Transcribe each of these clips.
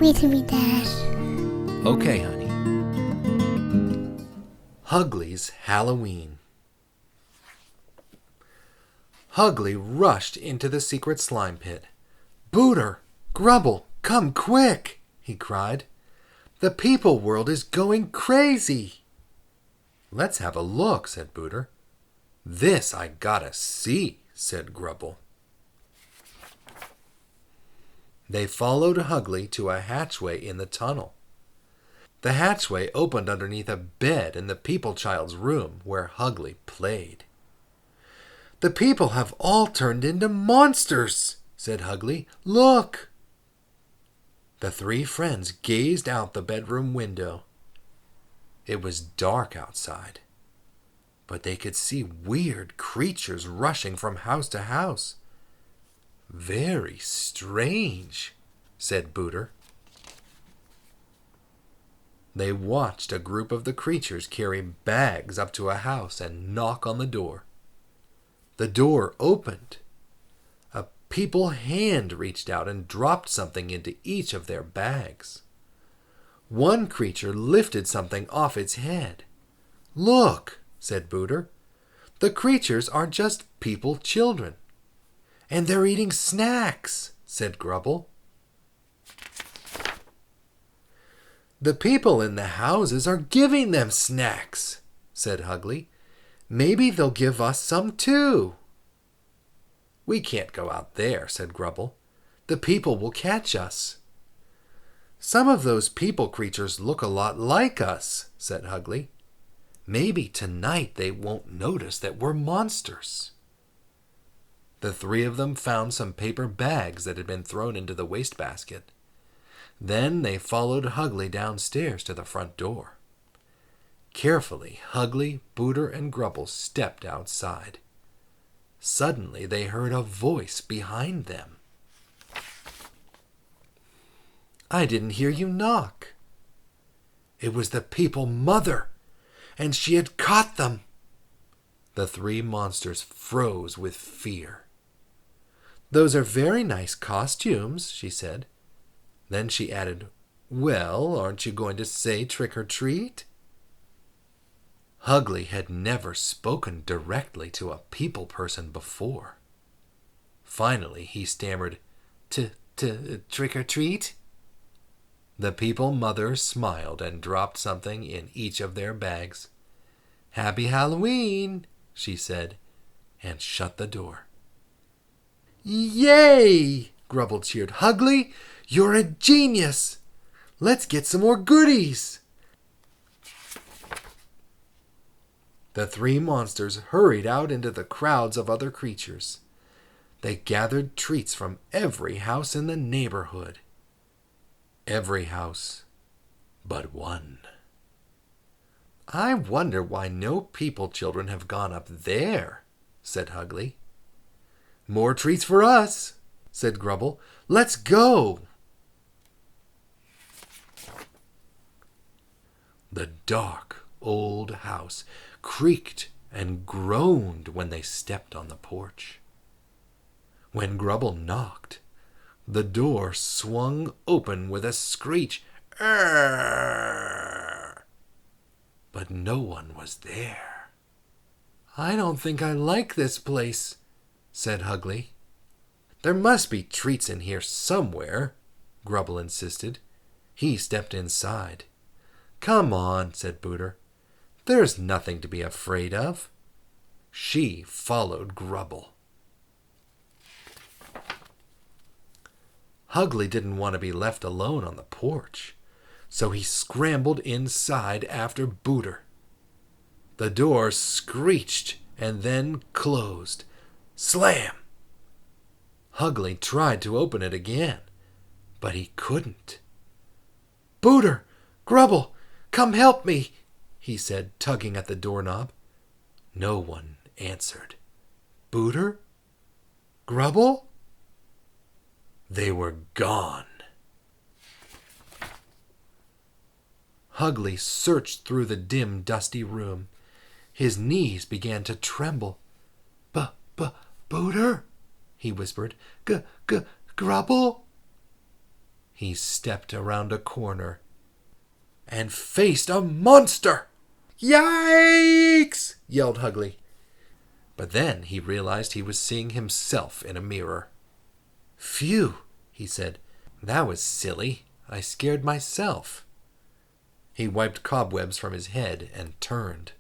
with me, Dad. Okay, honey. Hugly's Halloween. Hugly rushed into the secret slime pit. "Booter! Grubble! Come quick!" he cried. "The people world is going crazy!" "Let's have a look," said Booter. "This I gotta see," said Grubble. They followed Hugly to a hatchway in the tunnel. The hatchway opened underneath a bed in the people child's room where Hugly played. "The people have all turned into monsters," said Hugly. "Look!" The three friends gazed out the bedroom window. It was dark outside, but they could see weird creatures rushing from house to house. "Very strange," said Booter. They watched a group of the creatures carry bags up to a house and knock on the door. The door opened. A people hand reached out and dropped something into each of their bags. One creature lifted something off its head. "Look," said Booter. "The creatures are just people children." "And they're eating snacks," said Grubble. "The people in the houses are giving them snacks," said Hugly. "Maybe they'll give us some too." "We can't go out there," said Grubble. "The people will catch us." "Some of those people creatures look a lot like us," said Hugly. "Maybe tonight they won't notice that we're monsters." The three of them found some paper bags that had been thrown into the wastebasket. Then they followed Hugly downstairs to the front door. Carefully, Hugly, Booter, and Grubble stepped outside. Suddenly, they heard a voice behind them. "I didn't hear you knock." It was the people mother, and she had caught them. The three monsters froze with fear. "Those are very nice costumes," she said. Then she added, "Well, aren't you going to say trick or treat?" Hugly had never spoken directly to a people person before. Finally, he stammered, "Trick or treat?" The people mother smiled and dropped something in each of their bags. "Happy Halloween," she said, and shut the door. "Yay!" Grubble cheered. "Hugly, you're a genius! Let's get some more goodies!" The three monsters hurried out into the crowds of other creatures. They gathered treats from every house in the neighborhood. Every house but one. "I wonder why no people children have gone up there," said Hugly. "More treats for us," said Grubble. "Let's go." The dark old house creaked and groaned when they stepped on the porch. When Grubble knocked, the door swung open with a screech. "Arr!" But no one was there. "I don't think I like this place," said Hugly. "There must be treats in here somewhere," Grubble insisted. He stepped inside. "Come on," said Booter. "There's nothing to be afraid of." She followed Grubble. Hugly didn't want to be left alone on the porch, so he scrambled inside after Booter. The door screeched and then closed. Slam! Hugly tried to open it again, but he couldn't. "Booter! Grubble! Come help me!" he said, tugging at the doorknob. No one answered. Booter? Grubble? They were gone. Hugly searched through the dim, dusty room. His knees began to tremble. "Booter?" he whispered. "Grubble?" he stepped around a corner and faced a monster. "Yikes!" yelled Hugly. But then he realized he was seeing himself in a mirror. "Phew," he said. "That was silly. I scared myself." He wiped cobwebs from his head and turned.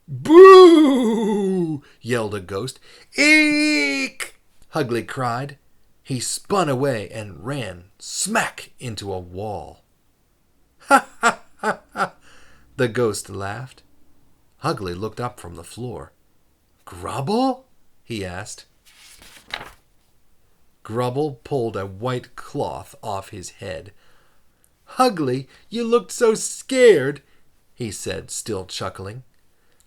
"Boo!" yelled a ghost. "Eek!" Hugly cried. He spun away and ran smack into a wall. "Ha ha ha ha!" the ghost laughed. Hugly looked up from the floor. "Grubble?" he asked. Grubble pulled a white cloth off his head. "Hugly, you looked so scared," he said, still chuckling.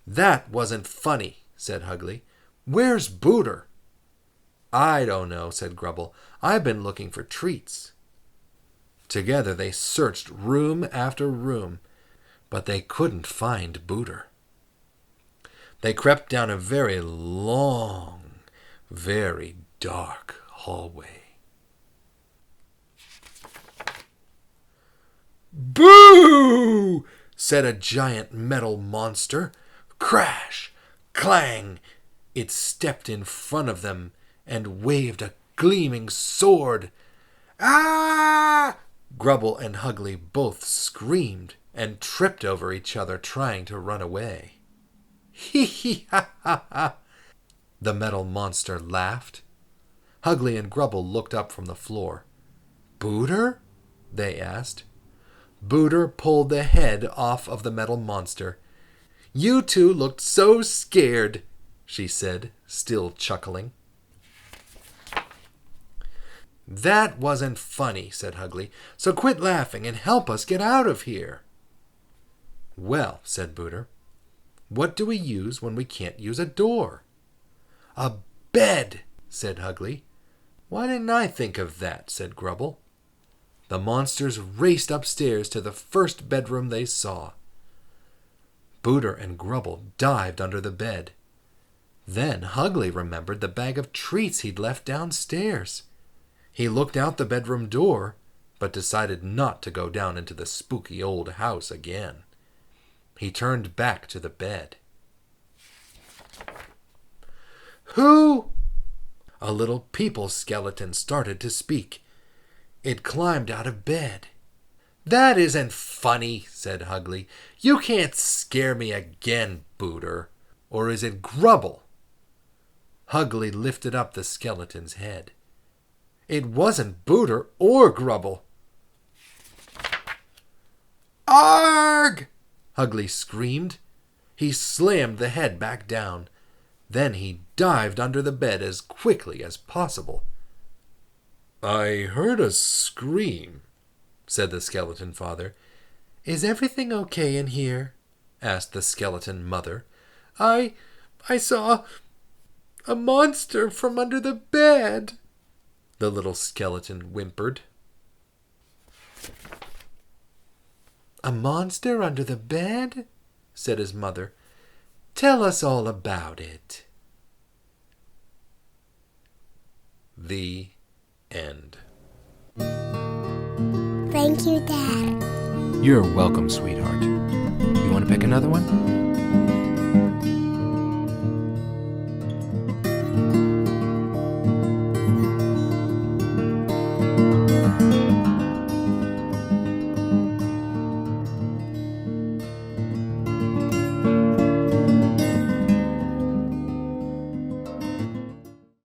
"That wasn't funny," said Hugly. "Where's Booter?" "I don't know," said Grubble. "I've been looking for treats." Together they searched room after room, but they couldn't find Booter. They crept down a very long, very dark hallway. "Boo!" said a giant metal monster. Crash! Clang! It stepped in front of them and waved a gleaming sword. "Ah!" Grubble and Hugly both screamed and tripped over each other trying to run away. "Hee hee ha ha ha!" the metal monster laughed. Hugly and Grubble looked up from the floor. "Booter?" they asked. Booter pulled the head off of the metal monster. "You two looked so scared," she said, still chuckling. "That wasn't funny," said Hugly, "so quit laughing and help us get out of here." "Well," said Booter, "what do we use when we can't use a door?" "A bed," said Hugly. "Why didn't I think of that?" said Grubble. The monsters raced upstairs to the first bedroom they saw. Booter and Grubble dived under the bed. Then Hugly remembered the bag of treats he'd left downstairs. He looked out the bedroom door, but decided not to go down into the spooky old house again. He turned back to the bed. "Who?" A little people skeleton started to speak. It climbed out of bed. "That isn't funny," said Hugly. "You can't scare me again, Booter. Or is it Grubble?" Hugly lifted up the skeleton's head. It wasn't Booter or Grubble. "Arg!" Hugly screamed. He slammed the head back down. Then he dived under the bed as quickly as possible. "I heard a scream," said the skeleton father. "Is everything okay in here?" asked the skeleton mother. I saw a monster from under the bed," the little skeleton whimpered. "A monster under the bed?" said his mother. "Tell us all about it." The end. Thank you, Dad. You're welcome, sweetheart. You want to pick another one?